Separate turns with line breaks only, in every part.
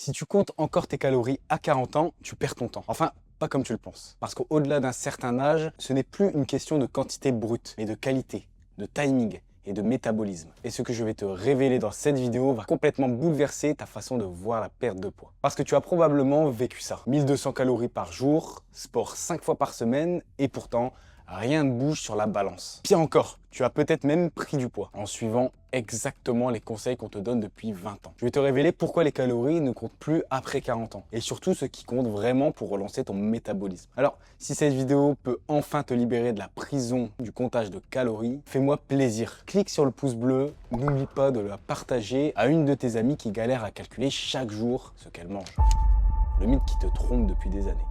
Si tu comptes encore tes calories à 40 ans, tu perds ton temps. Enfin, pas comme tu le penses. Parce qu'au-delà d'un certain âge, ce n'est plus une question de quantité brute, mais de qualité, de timing et de métabolisme. Et ce que je vais te révéler dans cette vidéo va complètement bouleverser ta façon de voir la perte de poids. Parce que tu as probablement vécu ça. 1200 calories par jour, sport 5 fois par semaine, et pourtant, rien ne bouge sur la balance. Pire encore, tu as peut-être même pris du poids en suivant exactement les conseils qu'on te donne depuis 20 ans. Je vais te révéler pourquoi les calories ne comptent plus après 40 ans et surtout ce qui compte vraiment pour relancer ton métabolisme. Alors, si cette vidéo peut enfin te libérer de la prison du comptage de calories, fais-moi plaisir. Clique sur le pouce bleu, n'oublie pas de la partager à une de tes amies qui galère à calculer chaque jour ce qu'elle mange. Le mythe qui te trompe depuis des années.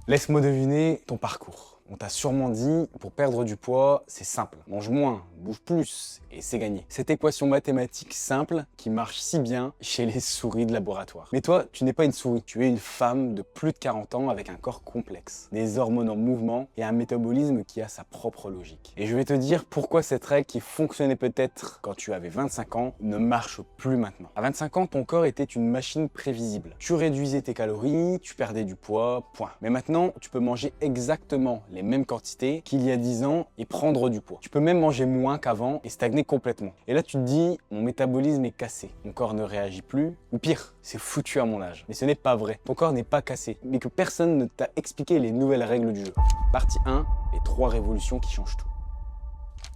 Laisse-moi deviner ton parcours. On t'a sûrement dit, pour perdre du poids, c'est simple. Mange moins, bouge plus, et c'est gagné. Cette équation mathématique simple qui marche si bien chez les souris de laboratoire. Mais toi, tu n'es pas une souris. Tu es une femme de plus de 40 ans avec un corps complexe, des hormones en mouvement et un métabolisme qui a sa propre logique. Et je vais te dire pourquoi cette règle qui fonctionnait peut-être quand tu avais 25 ans ne marche plus maintenant. À 25 ans, ton corps était une machine prévisible. Tu réduisais tes calories, tu perdais du poids, point. Mais maintenant, tu peux manger exactement les mêmes quantités qu'il y a 10 ans et prendre du poids. Tu peux même manger moins qu'avant et stagner complètement. Et là, tu te dis, mon métabolisme est cassé. Mon corps ne réagit plus. Ou pire, c'est foutu à mon âge. Mais ce n'est pas vrai. Ton corps n'est pas cassé. Mais que personne ne t'a expliqué les nouvelles règles du jeu. Partie 1, les 3 révolutions qui changent tout.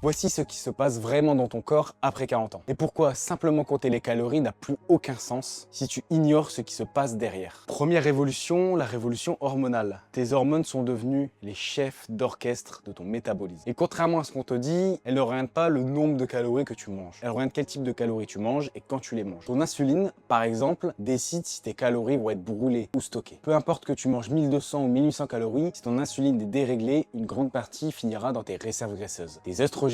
Voici ce qui se passe vraiment dans ton corps après 40 ans. Et pourquoi simplement compter les calories n'a plus aucun sens si tu ignores ce qui se passe derrière. Première révolution, la révolution hormonale. Tes hormones sont devenues les chefs d'orchestre de ton métabolisme. Et contrairement à ce qu'on te dit, elles ne regardent pas le nombre de calories que tu manges. Elles regardent quel type de calories tu manges et quand tu les manges. Ton insuline, par exemple, décide si tes calories vont être brûlées ou stockées. Peu importe que tu manges 1200 ou 1800 calories, si ton insuline est déréglée, une grande partie finira dans tes réserves graisseuses. Tes oestrogènes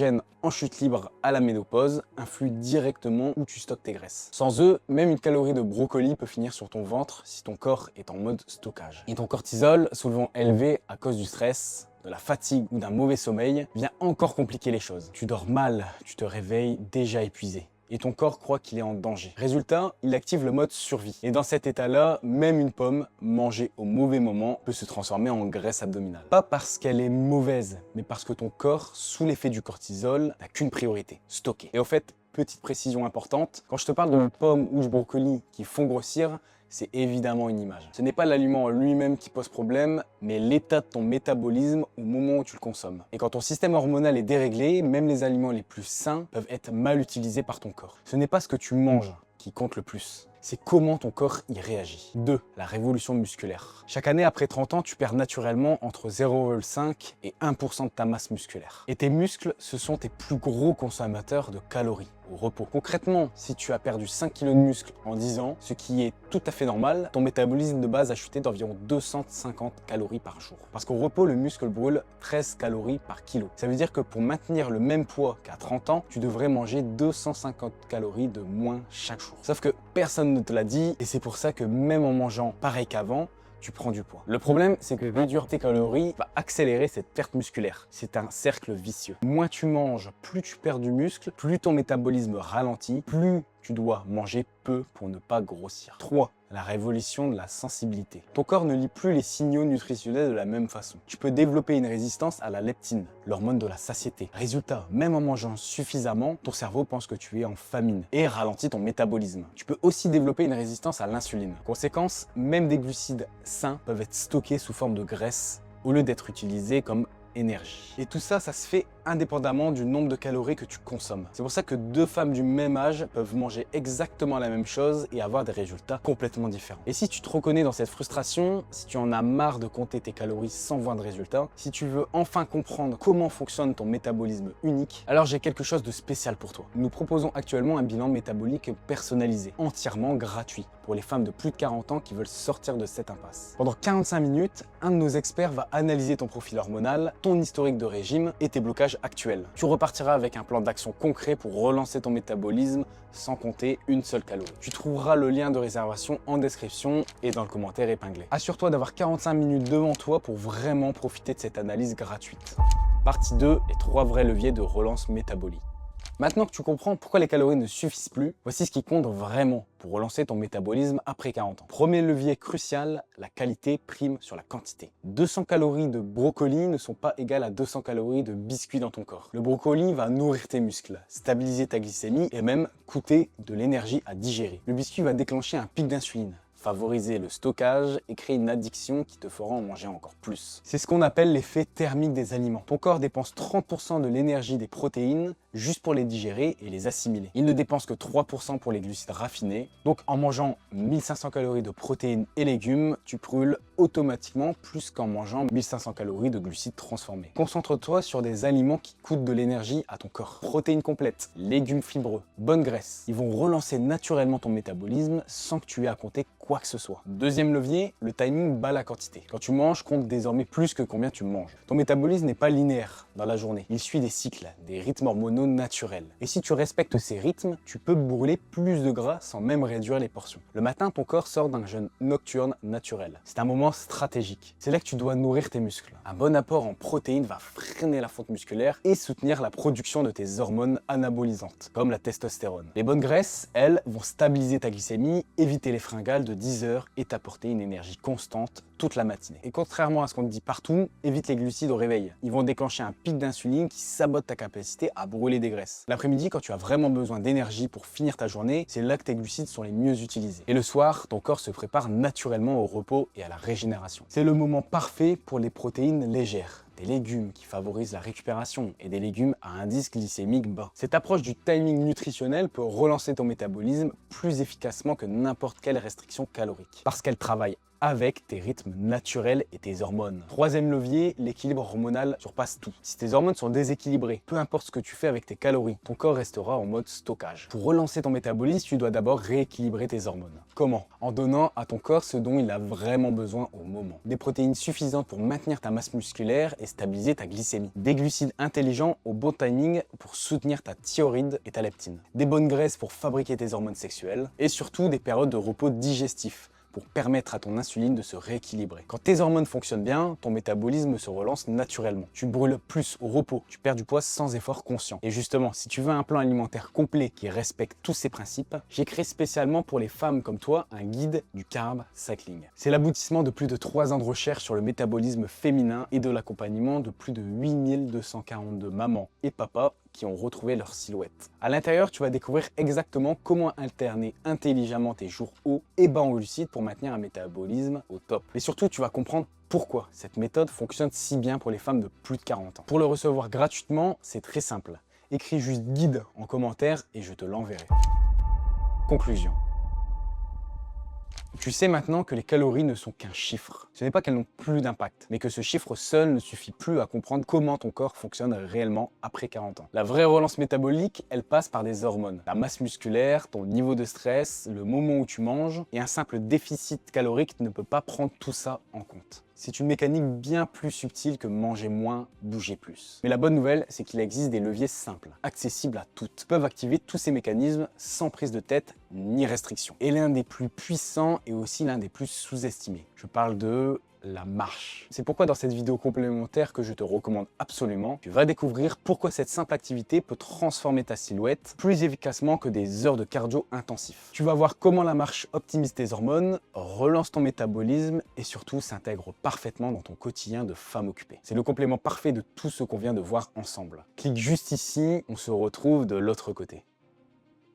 en chute libre à la ménopause influent directement où tu stockes tes graisses. Sans eux, même une calorie de brocoli peut finir sur ton ventre si ton corps est en mode stockage. Et ton cortisol, souvent élevé à cause du stress, de la fatigue ou d'un mauvais sommeil, vient encore compliquer les choses. Tu dors mal, tu te réveilles déjà épuisé. Et ton corps croit qu'il est en danger. Résultat, il active le mode survie. Et dans cet état-là, même une pomme mangée au mauvais moment peut se transformer en graisse abdominale. Pas parce qu'elle est mauvaise, mais parce que ton corps, sous l'effet du cortisol, n'a qu'une priorité, stocker. Et au fait, petite précision importante, quand je te parle de pommes ou de brocoli qui font grossir, c'est évidemment une image. Ce n'est pas l'aliment en lui-même qui pose problème, mais l'état de ton métabolisme au moment où tu le consommes. Et quand ton système hormonal est déréglé, même les aliments les plus sains peuvent être mal utilisés par ton corps. Ce n'est pas ce que tu manges qui compte le plus. C'est comment ton corps y réagit. 2. La révolution musculaire. Chaque année après 30 ans, tu perds naturellement entre 0,5 et 1% de ta masse musculaire. Et tes muscles, ce sont tes plus gros consommateurs de calories au repos. Concrètement, si tu as perdu 5 kg de muscles en 10 ans, ce qui est tout à fait normal, ton métabolisme de base a chuté d'environ 250 calories par jour. Parce qu'au repos, le muscle brûle 13 calories par kilo. Ça veut dire que pour maintenir le même poids qu'à 30 ans, tu devrais manger 250 calories de moins chaque jour. Sauf que personne ne te l'a dit et c'est pour ça que même en mangeant pareil qu'avant, tu prends du poids. Le problème, c'est que réduire tes calories va accélérer cette perte musculaire. C'est un cercle vicieux. Moins tu manges, plus tu perds du muscle, plus ton métabolisme ralentit, plus tu dois manger peu pour ne pas grossir. 3. La révolution de la sensibilité. Ton corps ne lit plus les signaux nutritionnels de la même façon. Tu peux développer une résistance à la leptine, l'hormone de la satiété. Résultat, même en mangeant suffisamment, ton cerveau pense que tu es en famine et ralentit ton métabolisme. Tu peux aussi développer une résistance à l'insuline. Conséquence, même des glucides sains peuvent être stockés sous forme de graisse au lieu d'être utilisés comme énergie. Et tout ça, ça se fait indépendamment du nombre de calories que tu consommes. C'est pour ça que deux femmes du même âge peuvent manger exactement la même chose et avoir des résultats complètement différents. Et si tu te reconnais dans cette frustration, si tu en as marre de compter tes calories sans voir de résultats, si tu veux enfin comprendre comment fonctionne ton métabolisme unique, alors j'ai quelque chose de spécial pour toi. Nous proposons actuellement un bilan métabolique personnalisé, entièrement gratuit, pour les femmes de plus de 40 ans qui veulent sortir de cette impasse. Pendant 45 minutes, un de nos experts va analyser ton profil hormonal, ton historique de régime et tes blocages actuels. Tu repartiras avec un plan d'action concret pour relancer ton métabolisme sans compter une seule calorie. Tu trouveras le lien de réservation en description et dans le commentaire épinglé. Assure-toi d'avoir 45 minutes devant toi pour vraiment profiter de cette analyse gratuite. Partie 2, les 3 vrais leviers de relance métabolique. Maintenant que tu comprends pourquoi les calories ne suffisent plus, voici ce qui compte vraiment pour relancer ton métabolisme après 40 ans. Premier levier crucial, la qualité prime sur la quantité. 200 calories de brocoli ne sont pas égales à 200 calories de biscuits dans ton corps. Le brocoli va nourrir tes muscles, stabiliser ta glycémie et même coûter de l'énergie à digérer. Le biscuit va déclencher un pic d'insuline, favoriser le stockage et créer une addiction qui te fera en manger encore plus. C'est ce qu'on appelle l'effet thermique des aliments. Ton corps dépense 30% de l'énergie des protéines juste pour les digérer et les assimiler. Il ne dépense que 3% pour les glucides raffinés. Donc en mangeant 1500 calories de protéines et légumes, tu brûles automatiquement plus qu'en mangeant 1500 calories de glucides transformés. Concentre-toi sur des aliments qui coûtent de l'énergie à ton corps. Protéines complètes, légumes fibreux, bonne graisse. Ils vont relancer naturellement ton métabolisme sans que tu aies à compter quoi que ce soit. Deuxième levier, le timing bat la quantité. Quand tu manges, compte désormais plus que combien tu manges. Ton métabolisme n'est pas linéaire dans la journée. Il suit des cycles, des rythmes hormonaux naturels. Et si tu respectes ces rythmes, tu peux brûler plus de gras sans même réduire les portions. Le matin, ton corps sort d'un jeûne nocturne naturel. C'est un moment stratégique. C'est là que tu dois nourrir tes muscles. Un bon apport en protéines va freiner la fonte musculaire et soutenir la production de tes hormones anabolisantes, comme la testostérone. Les bonnes graisses, elles, vont stabiliser ta glycémie, éviter les fringales de 10 heures et t'apporter une énergie constante toute la matinée. Et contrairement à ce qu'on te dit partout, évite les glucides au réveil. Ils vont déclencher un pic d'insuline qui sabote ta capacité à brûler des graisses. L'après-midi, quand tu as vraiment besoin d'énergie pour finir ta journée, c'est là que tes glucides sont les mieux utilisés. Et le soir, ton corps se prépare naturellement au repos et à la régénération. C'est le moment parfait pour les protéines légères. Des légumes qui favorisent la récupération et des légumes à indice glycémique bas. Cette approche du timing nutritionnel peut relancer ton métabolisme plus efficacement que n'importe quelle restriction calorique. Parce qu'elle travaille avec tes rythmes naturels et tes hormones. Troisième levier, l'équilibre hormonal surpasse tout. Si tes hormones sont déséquilibrées, peu importe ce que tu fais avec tes calories, ton corps restera en mode stockage. Pour relancer ton métabolisme, tu dois d'abord rééquilibrer tes hormones. Comment? En donnant à ton corps ce dont il a vraiment besoin au moment. Des protéines suffisantes pour maintenir ta masse musculaire et stabiliser ta glycémie. Des glucides intelligents au bon timing pour soutenir ta thyroïde et ta leptine. Des bonnes graisses pour fabriquer tes hormones sexuelles. Et surtout des périodes de repos digestif pour permettre à ton insuline de se rééquilibrer. Quand tes hormones fonctionnent bien, ton métabolisme se relance naturellement. Tu brûles plus au repos, tu perds du poids sans effort conscient. Et justement, si tu veux un plan alimentaire complet qui respecte tous ces principes, j'ai créé spécialement pour les femmes comme toi un guide du carb cycling. C'est l'aboutissement de plus de 3 ans de recherche sur le métabolisme féminin et de l'accompagnement de plus de 8242 mamans et papas qui ont retrouvé leur silhouette. À l'intérieur, tu vas découvrir exactement comment alterner intelligemment tes jours hauts et bas en glucides pour maintenir un métabolisme au top. Et surtout, tu vas comprendre pourquoi cette méthode fonctionne si bien pour les femmes de plus de 40 ans. Pour le recevoir gratuitement, c'est très simple. Écris juste guide en commentaire et je te l'enverrai. Conclusion. Tu sais maintenant que les calories ne sont qu'un chiffre. Ce n'est pas qu'elles n'ont plus d'impact, mais que ce chiffre seul ne suffit plus à comprendre comment ton corps fonctionne réellement après 40 ans. La vraie relance métabolique, elle passe par des hormones. La masse musculaire, ton niveau de stress, le moment où tu manges, et un simple déficit calorique ne peut pas prendre tout ça en compte. C'est une mécanique bien plus subtile que manger moins, bouger plus. Mais la bonne nouvelle, c'est qu'il existe des leviers simples, accessibles à toutes, qui peuvent activer tous ces mécanismes sans prise de tête ni restriction. Et l'un des plus puissants est aussi l'un des plus sous-estimés. Je parle de la marche. C'est pourquoi dans cette vidéo complémentaire que je te recommande absolument, tu vas découvrir pourquoi cette simple activité peut transformer ta silhouette plus efficacement que des heures de cardio intensif. Tu vas voir comment la marche optimise tes hormones, relance ton métabolisme et surtout s'intègre parfaitement dans ton quotidien de femme occupée. C'est le complément parfait de tout ce qu'on vient de voir ensemble. Clique juste ici, on se retrouve de l'autre côté.